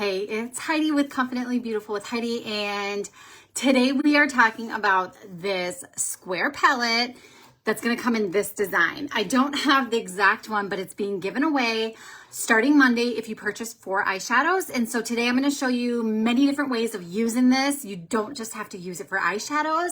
Hey, it's Heidi with Confidently Beautiful with Heidi, and today we are talking about this square palette that's going to come in this design. I don't have the exact one, but it's being given away starting Monday if you purchase 4 eyeshadows. And so today I'm going to show you many different ways of using this. You don't just have to use it for eyeshadows.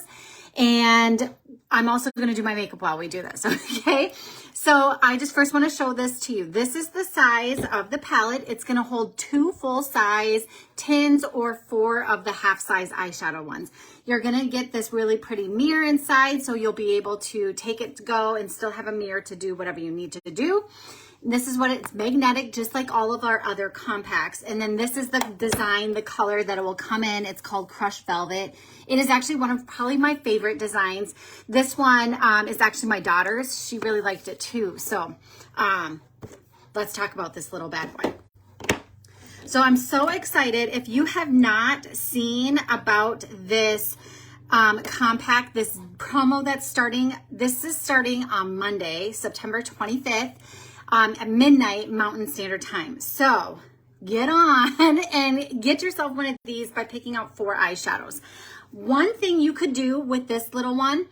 And I'm also going to do my makeup while we do this, okay? So I just first want to show this to you. This is the size of the palette. It's going to hold 2 full-size tins or 4 of the half-size eyeshadow ones. You're going to get this really pretty mirror inside, so you'll be able to take it to go and still have a mirror to do whatever you need to do. This is what it's magnetic, just like all of our other compacts. And then this is the design, the color that it will come in. It's called Crushed Velvet. It is actually one of probably my favorite designs. This one is actually my daughter's. She really liked it too. So let's talk about this little bad boy. So I'm so excited. If you have not seen about this compact, this promo that's starting, this is starting on Monday, September 25th. At midnight Mountain Standard Time. So get on and get yourself one of these by picking out 4 eyeshadows. One thing you could do with this little one,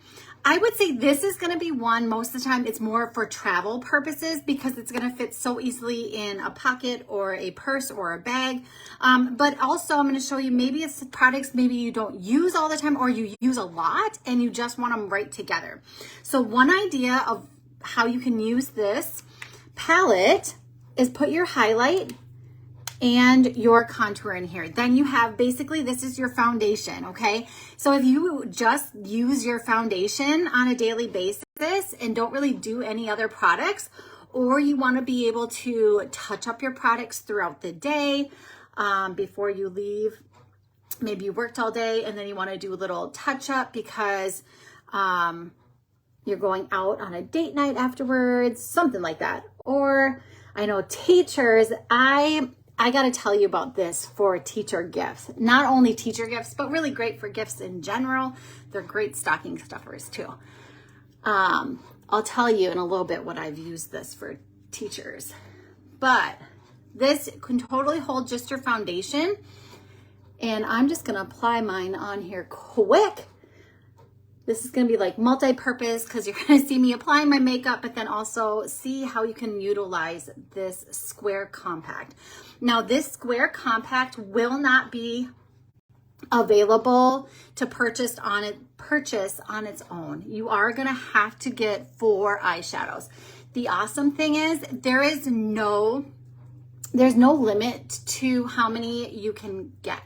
I would say this is going to be one, most of the time it's more for travel purposes because it's going to fit so easily in a pocket or a purse or a bag. But also I'm going to show you maybe it's products maybe you don't use all the time or you use a lot and you just want them right together. So one idea of how you can use this palette is put your highlight and your contour in here. Then you have basically, this is your foundation, okay? So if you just use your foundation on a daily basis and don't really do any other products, or you want to be able to touch up your products throughout the day before you leave, maybe you worked all day and then you want to do a little touch up because you're going out on a date night afterwards, something like that. Or I know teachers, I got to tell you about this for teacher gifts. Not only teacher gifts, but really great for gifts in general. They're great stocking stuffers too. I'll tell you in a little bit what I've used this for teachers. But this can totally hold just your foundation. And I'm just going to apply mine on here quick. This is going to be like multi-purpose because you're going to see me applying my makeup, but then also see how you can utilize this square compact. Now, this square compact will not be available to purchase on its own. You are going to have to get 4 eyeshadows. The awesome thing is there's no limit to how many you can get.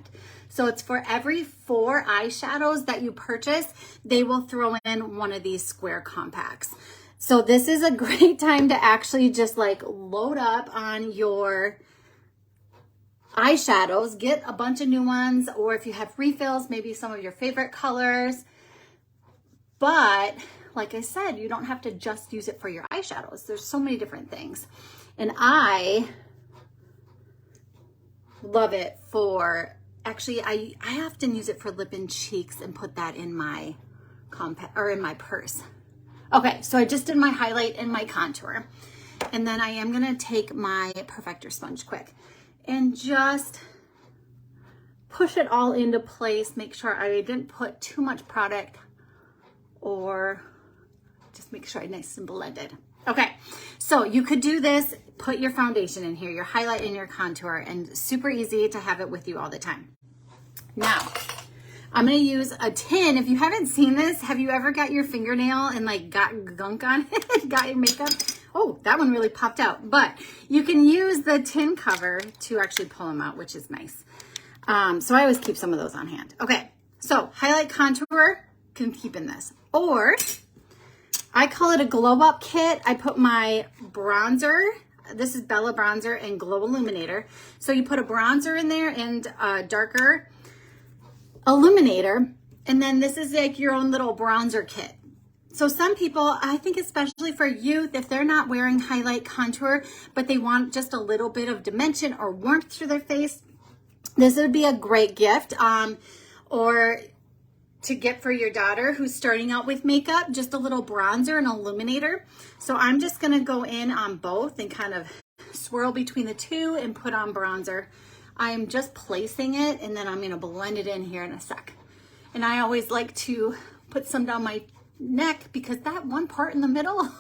So it's for every 4 eyeshadows that you purchase, they will throw in one of these square compacts. So this is a great time to actually just like load up on your eyeshadows, get a bunch of new ones, or if you have refills, maybe some of your favorite colors. But like I said, you don't have to just use it for your eyeshadows. There's so many different things. And I love it for, actually, I often use it for lip and cheeks and put that in my compact or in my purse. Okay, so I just did my highlight and my contour. And then I am going to take my perfector sponge quick and just push it all into place. Make sure I didn't put too much product or just make sure I nice and blended. Okay, so you could do this, put your foundation in here, your highlight and your contour, and super easy to have it with you all the time. Now, I'm going to use a tin. If you haven't seen this, have you ever got your fingernail and like got gunk on it, got your makeup? Oh, that one really popped out. But you can use the tin cover to actually pull them out, which is nice. So I always keep some of those on hand. Okay, so highlight contour, can keep in this. Or I call it a glow up kit. I put my bronzer. This is Bella Bronzer and Glow Illuminator. So you put a bronzer in there and a darker illuminator. And then this is like your own little bronzer kit. So some people, I think especially for youth, if they're not wearing highlight contour, but they want just a little bit of dimension or warmth to their face, this would be a great gift. Or to get for your daughter who's starting out with makeup, just a little bronzer and illuminator. So I'm just gonna go in on both and kind of swirl between the two and put on bronzer. I'm just placing it and then I'm gonna blend it in here in a sec. And I always like to put some down my neck because that one part in the middle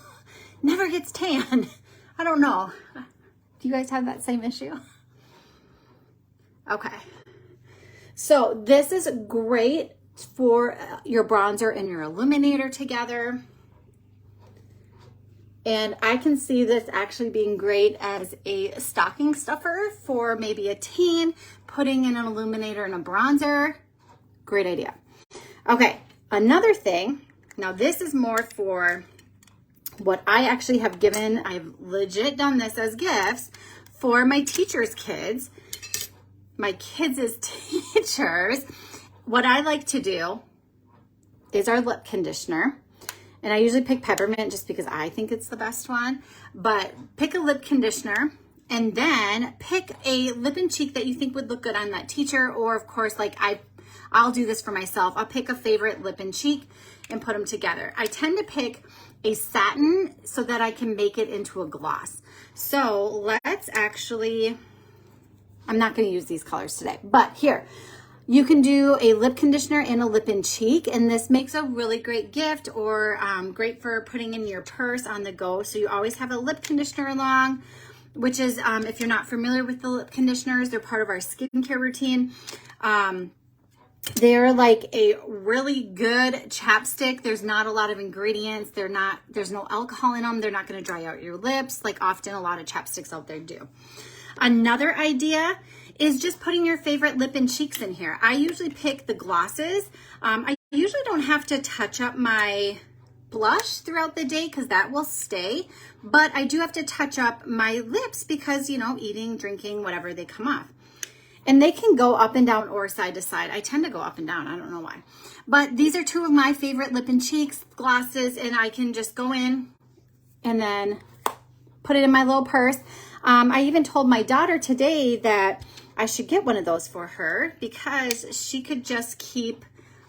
never gets tan. I don't know. Do you guys have that same issue? Okay. So this is great for your bronzer and your illuminator together. And I can see this actually being great as a stocking stuffer for maybe a teen, putting in an illuminator and a bronzer. Great idea. Okay, another thing. Now this is more for what I actually have given. I've legit done this as gifts for my teachers' kids. My kids as teachers. What I like to do is our lip conditioner. And I usually pick peppermint just because I think it's the best one. But pick a lip conditioner and then pick a lip and cheek that you think would look good on that teacher. Or of course, like I'll do this for myself. I'll pick a favorite lip and cheek and put them together. I tend to pick a satin so that I can make it into a gloss. So let's actually, I'm not going to use these colors today, but here. You can do a lip conditioner and a lip and cheek, and this makes a really great gift or great for putting in your purse on the go. So you always have a lip conditioner along, which is, if you're not familiar with the lip conditioners, they're part of our skincare routine. They're like a really good chapstick. There's not a lot of ingredients. There's no alcohol in them. They're not going to dry out your lips like often a lot of chapsticks out there do. Another idea is just putting your favorite lip and cheeks in here. I usually pick the glosses. I usually don't have to touch up my blush throughout the day because that will stay, but I do have to touch up my lips because, you know, eating, drinking, whatever, they come off. And they can go up and down or side to side. I tend to go up and down. I don't know why. But these are two of my favorite lip and cheeks glosses, and I can just go in and then put it in my little purse. I even told my daughter today that I should get one of those for her because she could just keep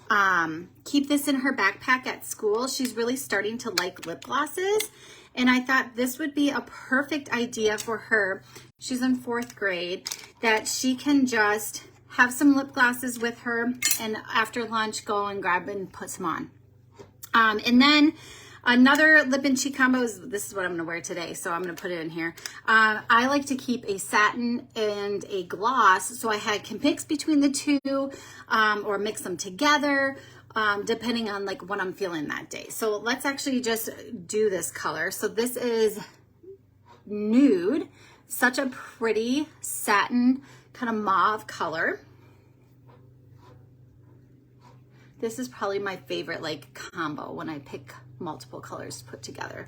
this in her backpack at school. She's really starting to like lip glosses. And I thought this would be a perfect idea for her. She's in 4th grade, that she can just have some lip glosses with her and after lunch go and grab and put some on. And then another lip and cheek combo is, this is what I'm going to wear today, so I'm going to put it in here. I like to keep a satin and a gloss, so I can mix between the two or mix them together, depending on like what I'm feeling that day. So let's actually just do this color. So this is Nude, such a pretty satin kind of mauve color. This is probably my favorite like combo when I pick multiple colors to put together.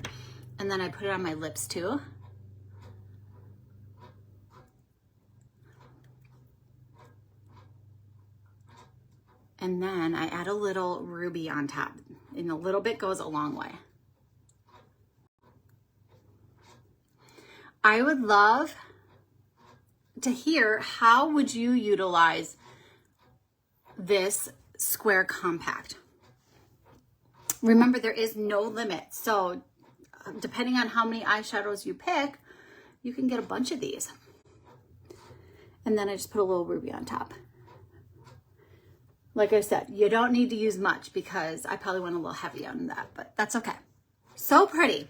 And then I put it on my lips too. And then I add a little ruby on top, and a little bit goes a long way. I would love to hear, how would you utilize this square compact? Remember, there is no limit. So depending on how many eyeshadows you pick, you can get a bunch of these. And then I just put a little ruby on top. Like I said, you don't need to use much because I probably went a little heavy on that, but that's okay. So pretty.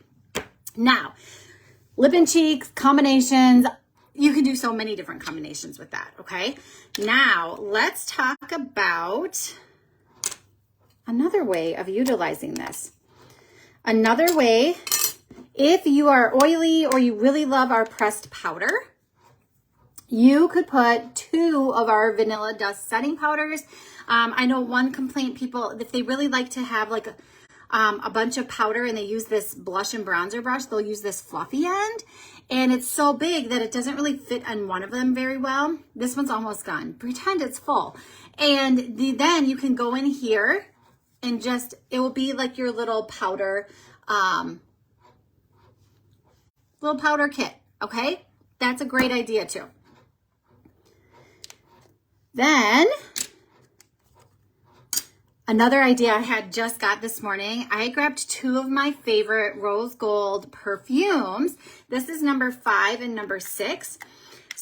Now, lip and cheeks, combinations. You can do so many different combinations with that, okay? Now, let's talk about another way of utilizing this. Another way, if you are oily or you really love our pressed powder, you could put 2 of our vanilla dust setting powders. I know one complaint, people, if they really like to have like a bunch of powder and they use this blush and bronzer brush, they'll use this fluffy end. And it's so big that it doesn't really fit on one of them very well. This one's almost gone. Pretend it's full. And then you can go in here and just, it will be like your little powder kit, okay? That's a great idea too. Then, another idea I had just got this morning, I grabbed 2 of my favorite rose gold perfumes. This is number 5 and number 6.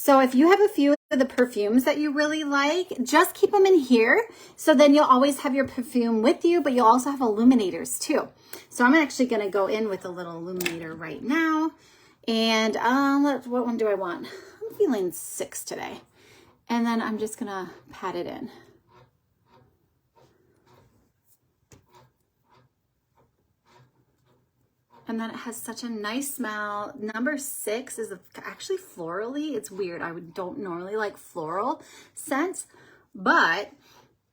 So if you have a few of the perfumes that you really like, just keep them in here. So then you'll always have your perfume with you, but you'll also have illuminators too. So I'm actually going to go in with a little illuminator right now. And what one do I want? I'm feeling 6 today. And then I'm just going to pat it in. And then it has such a nice smell. Number 6 is actually florally. It's weird. I don't normally like floral scents, but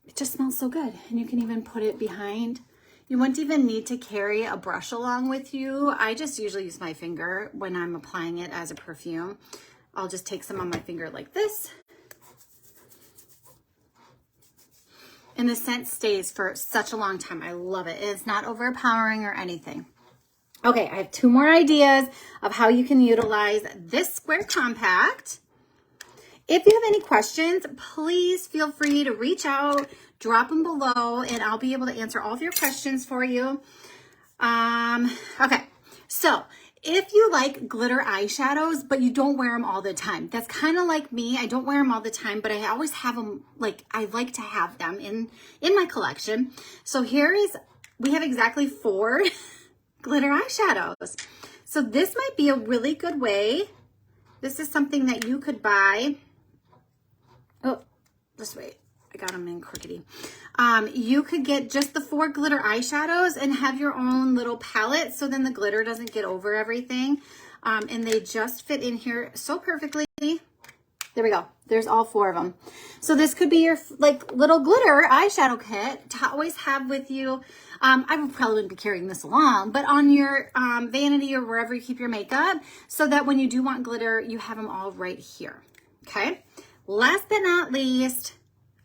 it just smells so good. And you can even put it behind. You wouldn't even need to carry a brush along with you. I just usually use my finger when I'm applying it as a perfume. I'll just take some on my finger like this. And the scent stays for such a long time. I love it. It's not overpowering or anything. Okay, I have 2 more ideas of how you can utilize this square compact. If you have any questions, please feel free to reach out, drop them below, and I'll be able to answer all of your questions for you. Okay, so if you like glitter eyeshadows, but you don't wear them all the time, that's kind of like me. I don't wear them all the time, but I always have them, I like to have them in my collection. So we have exactly 4 glitter eyeshadows. So this might be a really good way. This is something that you could buy. Oh, just wait. I got them in crookedy. You could get just the 4 glitter eyeshadows and have your own little palette, so then the glitter doesn't get over everything. And they just fit in here so perfectly. There we go. There's all 4 of them. So this could be your little glitter eyeshadow kit to always have with you. I would probably be carrying this along, but on your vanity or wherever you keep your makeup, so that when you do want glitter, you have them all right here. Okay. Last but not least,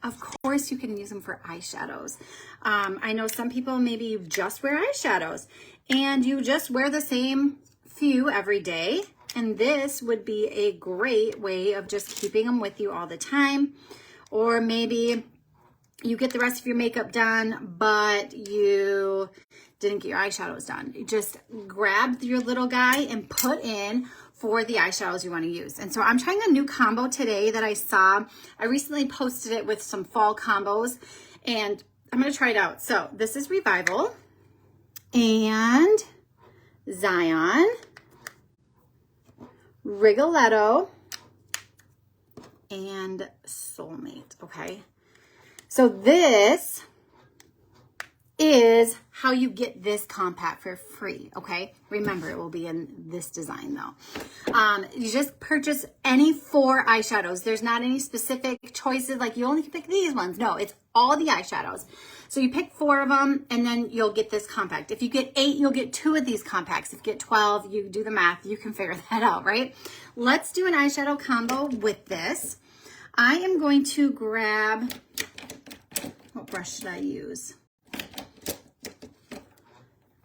of course, you can use them for eyeshadows. I know some people maybe just wear eyeshadows and you just wear the same few every day. And this would be a great way of just keeping them with you all the time. Or maybe you get the rest of your makeup done, but you didn't get your eyeshadows done. You just grab your little guy and put in for the eyeshadows you want to use. And so I'm trying a new combo today that I saw. I recently posted it with some fall combos, and I'm going to try it out. So this is Revival and Zion, Rigoletto, and Soulmate. Okay. So this is how you get this compact for free, okay? Remember, it will be in this design though. You just purchase any 4 eyeshadows. There's not any specific choices, like you only can pick these ones. No, it's all the eyeshadows. So you pick 4 of them and then you'll get this compact. If you get 8, you'll get 2 of these compacts. If you get 12, you do the math, you can figure that out, right? Let's do an eyeshadow combo with this. I am going to grab, what brush should I use?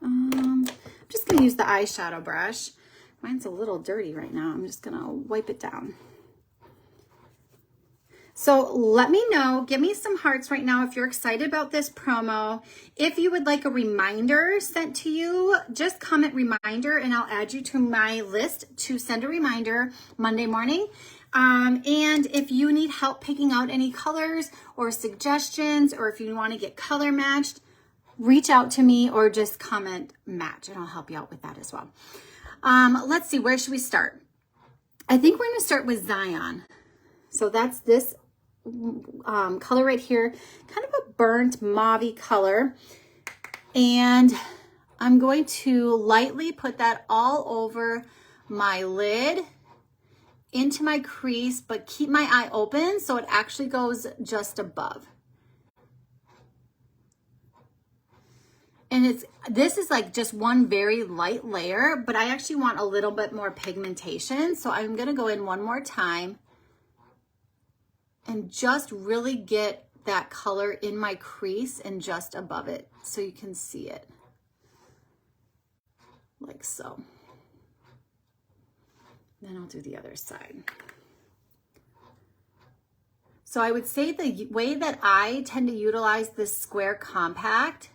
I'm just going to use the eyeshadow brush. Mine's a little dirty right now. I'm just going to wipe it down. So let me know, give me some hearts right now if you're excited about this promo. If you would like a reminder sent to you, just comment reminder and I'll add you to my list to send a reminder Monday morning. And if you need help picking out any colors or suggestions, or if you want to get color matched, reach out to me or just comment match and I'll help you out with that as well. Let's see, where should we start? I think we're going to start with Zion. So that's this color right here, kind of a burnt mauve color. And I'm going to lightly put that all over my lid, into my crease, but keep my eye open so it actually goes just above. And this is like just one very light layer, but I actually want a little bit more pigmentation. So I'm gonna go in one more time and just really get that color in my crease and just above it so you can see it, like so. Then I'll do the other side. So I would say the way that I tend to utilize this square compact,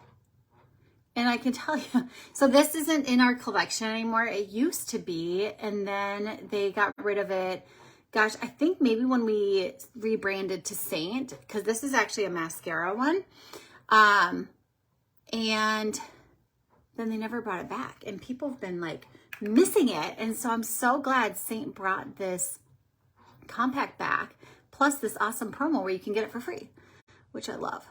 and I can tell you, so this isn't in our collection anymore. It used to be, and then they got rid of it, gosh, I think maybe when we rebranded to Seint, because this is actually a mascara one. And then they never brought it back. And people have been like missing it. And so I'm so glad Seint brought this compact back, plus this awesome promo where you can get it for free, which I love.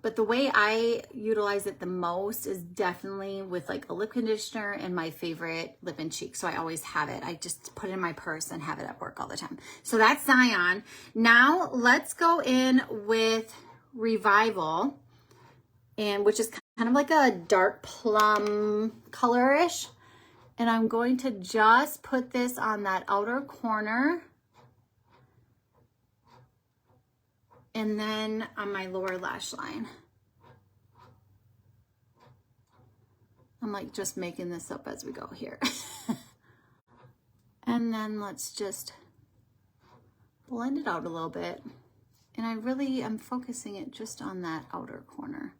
But the way I utilize it the most is definitely with like a lip conditioner and my favorite lip and cheek. So I always have it. I just put it in my purse and have it at work all the time. So that's Zion. Now let's go in with Revival, and which is kind of like a dark plum colorish. And I'm going to just put this on that outer corner. And then on my lower lash line. I'm like just making this up as we go here. And then let's just blend it out a little bit. And I really am focusing it just on that outer corner.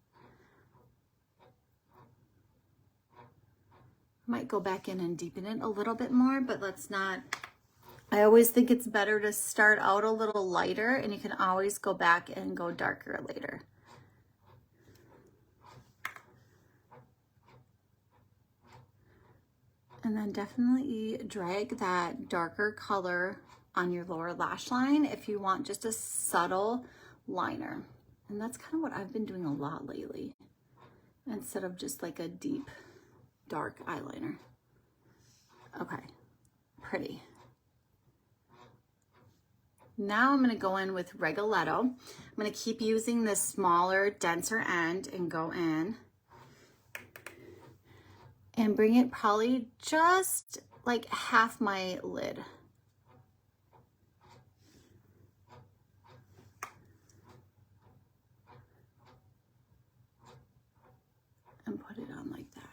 Might go back in and deepen it a little bit more, but let's not. I always think it's better to start out a little lighter, and you can always go back and go darker later. And then definitely drag that darker color on your lower lash line if you want just a subtle liner. And that's kind of what I've been doing a lot lately, instead of just like a deep dark eyeliner. Okay, pretty. Now I'm going to go in with Rigoletto. I'm going to keep using this smaller, denser end and go in and bring it probably just like half my lid. And put it on like that.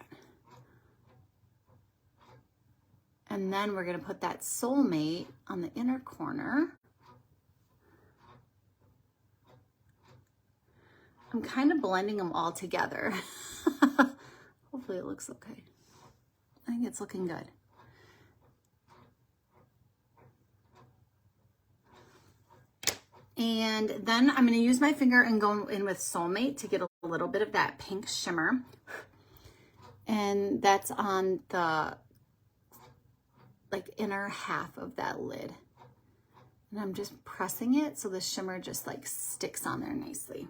And then we're going to put that Soulmate on the inner corner. I'm kind of blending them all together. Hopefully it looks okay. I think it's looking good. And then I'm going to use my finger and go in with Soulmate to get a little bit of that pink shimmer. And that's on the like inner half of that lid. And I'm just pressing it so the shimmer just like sticks on there nicely.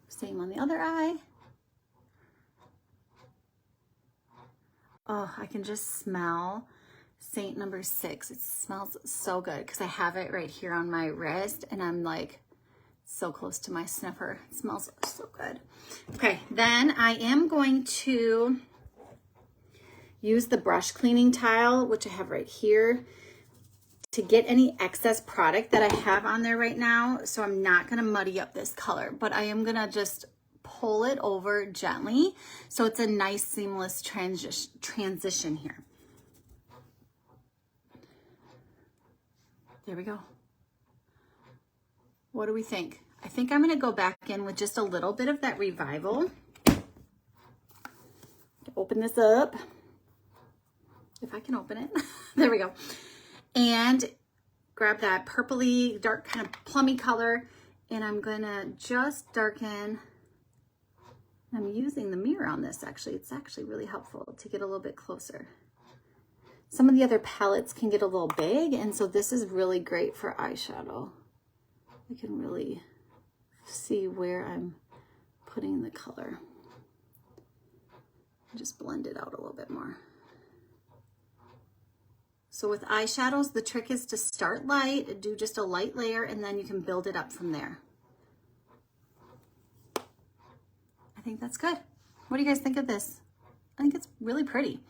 Same on the other eye. Oh, I can just smell Seint number 6. It smells so good because I have it right here on my wrist and I'm like so close to my sniffer. It smells so good. Okay, then I am going to use the brush cleaning tile, which I have right here, to get any excess product that I have on there right now. So I'm not going to muddy up this color, but I am going to just pull it over gently so it's a nice seamless transition here. There we go. What do we think? I think I'm going to go back in with just a little bit of that Revival. Open this up. If I can open it. There we go. And grab that purpley, dark kind of plummy color, and I'm gonna just darken. I'm using the mirror on this actually. It's actually really helpful to get a little bit closer. Some of the other palettes can get a little big, and so this is really great for eyeshadow. I can really see where I'm putting the color. Just blend it out a little bit more. So with eyeshadows, the trick is to start light, do just a light layer, and then you can build it up from there. I think that's good. What do you guys think of this? I think it's really pretty.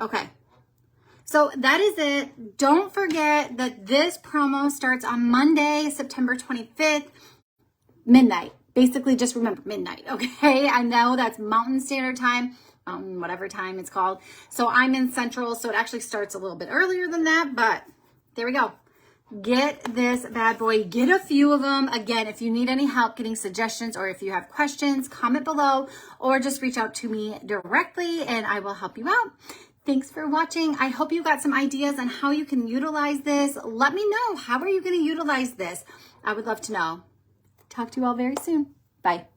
Okay, so that is it. Don't forget that this promo starts on Monday, September 25th, midnight. Basically, just remember midnight, okay? I know that's Mountain Standard Time. Whatever time it's called. So I'm in Central, so it actually starts a little bit earlier than that, but there we go. Get this bad boy, get a few of them. Again, if you need any help getting suggestions or if you have questions, comment below or just reach out to me directly and I will help you out. Thanks for watching. I hope you got some ideas on how you can utilize this. Let me know, how are you going to utilize this? I would love to know. Talk to you all very soon. Bye.